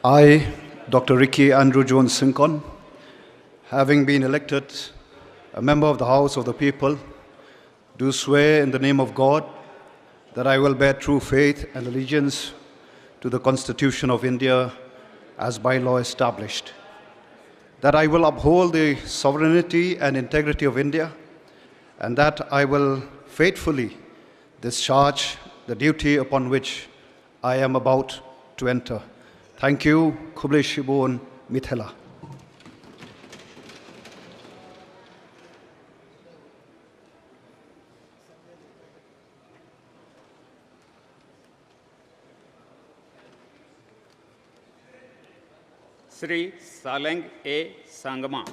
I, Dr. Aj Syngkon, having been elected a member of the House of the People, do swear in the name of God that I will bear true faith and allegiance to the Constitution of India as by law established, that I will uphold the sovereignty and integrity of India, and that I will faithfully discharge the duty upon which I am about to enter. Thank you, Kubleshibon Mithela. Sri Saleng A. Sangama.